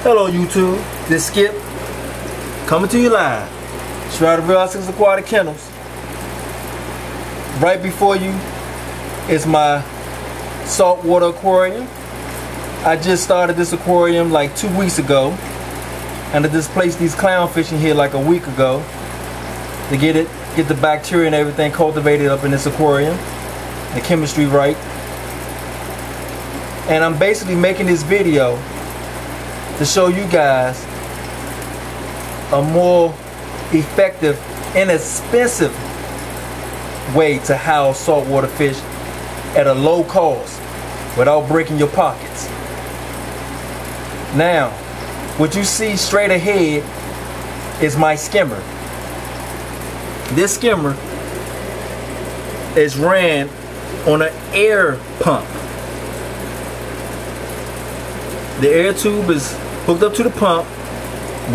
Hello YouTube, this is Skip coming to you live. Straight out of Aquatic Kennels. Right before you is my saltwater aquarium. I just started this aquarium like 2 weeks ago, and I just placed these clownfish in here like a week ago to get the bacteria and everything cultivated up in this aquarium, the chemistry right. And I'm basically making this video to show you guys a more effective, inexpensive way to house saltwater fish at a low cost without breaking your pockets. Now, what you see straight ahead is my skimmer. This skimmer is ran on an air pump. The air tube is hooked up to the pump,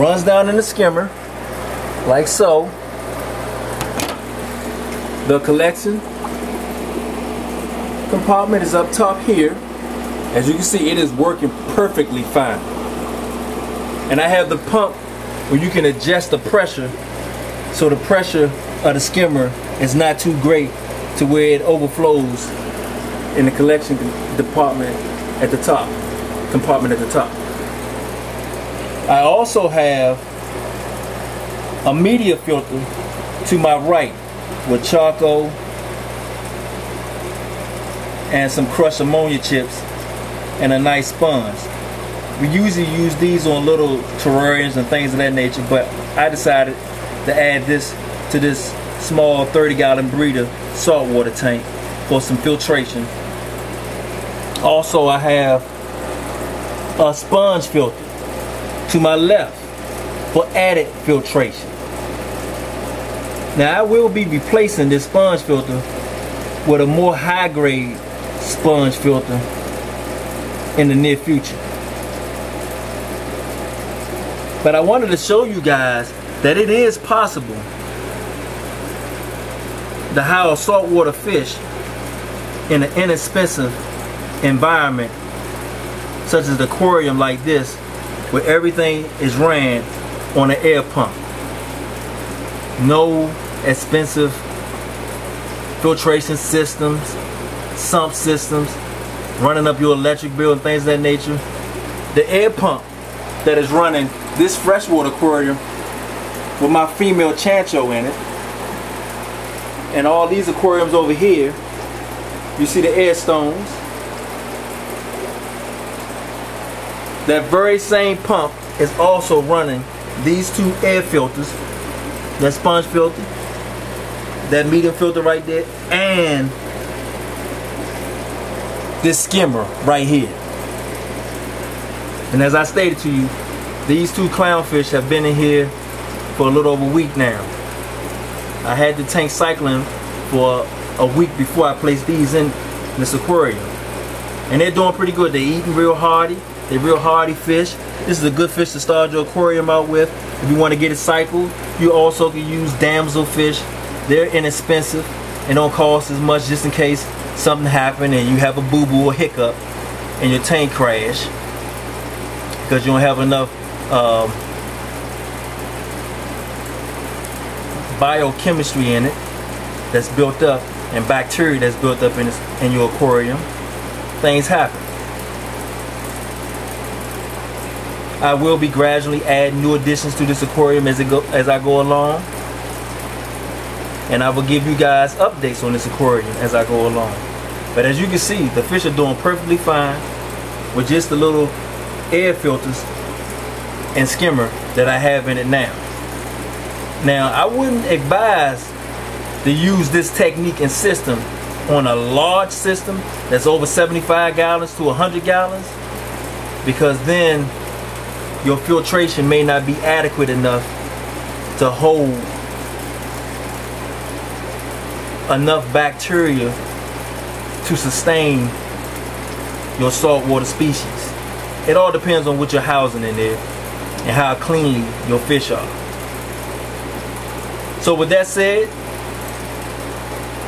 runs down in the skimmer, like so. The collection compartment is up top here. As you can see, it is working perfectly fine. And I have the pump where you can adjust the pressure, so the pressure of the skimmer is not too great to where it overflows in the collection department at the top, compartment at the top. I also have a media filter to my right with charcoal and some crushed ammonia chips and a nice sponge. We usually use these on little terrariums and things of that nature, but I decided to add this to this small 30-gallon breeder saltwater tank for some filtration. Also, I have a sponge filter to my left for added filtration. Now I will be replacing this sponge filter with a more high-grade sponge filter in the near future. But I wanted to show you guys that it is possible to house saltwater fish in an inexpensive environment such as the aquarium like this, where everything is ran on an air pump. No expensive filtration systems, sump systems, running up your electric bill and things of that nature. The air pump that is running this freshwater aquarium with my female chancho in it, and all these aquariums over here, you see the air stones. That very same pump is also running these two air filters, that sponge filter, that medium filter right there, and this skimmer right here. And as I stated to you, these two clownfish have been in here for a little over a week now. I had the tank cycling for a week before I placed these in this aquarium, and they're doing pretty good. They're eating real hardy. They're real hardy fish. This is a good fish to start your aquarium out with. If you want to get it cycled, you also can use damsel fish. They're inexpensive and don't cost as much, just in case something happened and you have a boo-boo or hiccup and your tank crash because you don't have enough biochemistry in it that's built up, and bacteria that's built up in your aquarium. Things happen. I will be gradually adding new additions to this aquarium as I go along, and I will give you guys updates on this aquarium as I go along. But as you can see, the fish are doing perfectly fine with just the little air filters and skimmer that I have in it now. Now, I wouldn't advise to use this technique and system on a large system that's over 75 gallons to 100 gallons, because then your filtration may not be adequate enough to hold enough bacteria to sustain your saltwater species. It all depends on what you're housing in there and how cleanly your fish are. So with that said,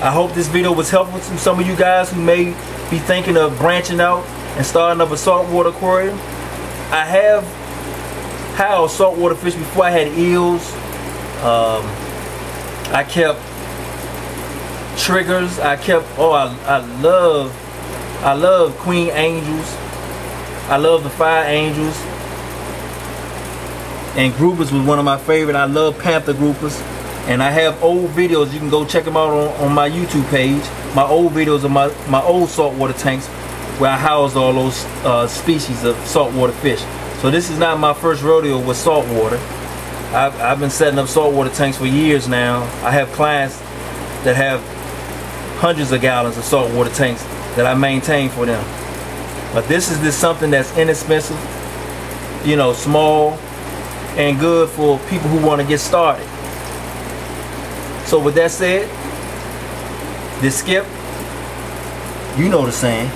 I hope this video was helpful to some of you guys who may be thinking of branching out and starting up a saltwater aquarium. I have housed saltwater fish before. I had eels. I kept triggers. I kept, I love queen angels. I love the fire angels. And groupers was one of my favorite. I love panther groupers. And I have old videos. You can go check them out on my YouTube page. My old videos of my old saltwater tanks where I housed all those species of saltwater fish. So this is not my first rodeo with saltwater. I've been setting up saltwater tanks for years now. I have clients that have hundreds of gallons of saltwater tanks that I maintain for them. But this is something that's inexpensive, you know, small, and good for people who want to get started. So with that said, this Skip, you know the saying.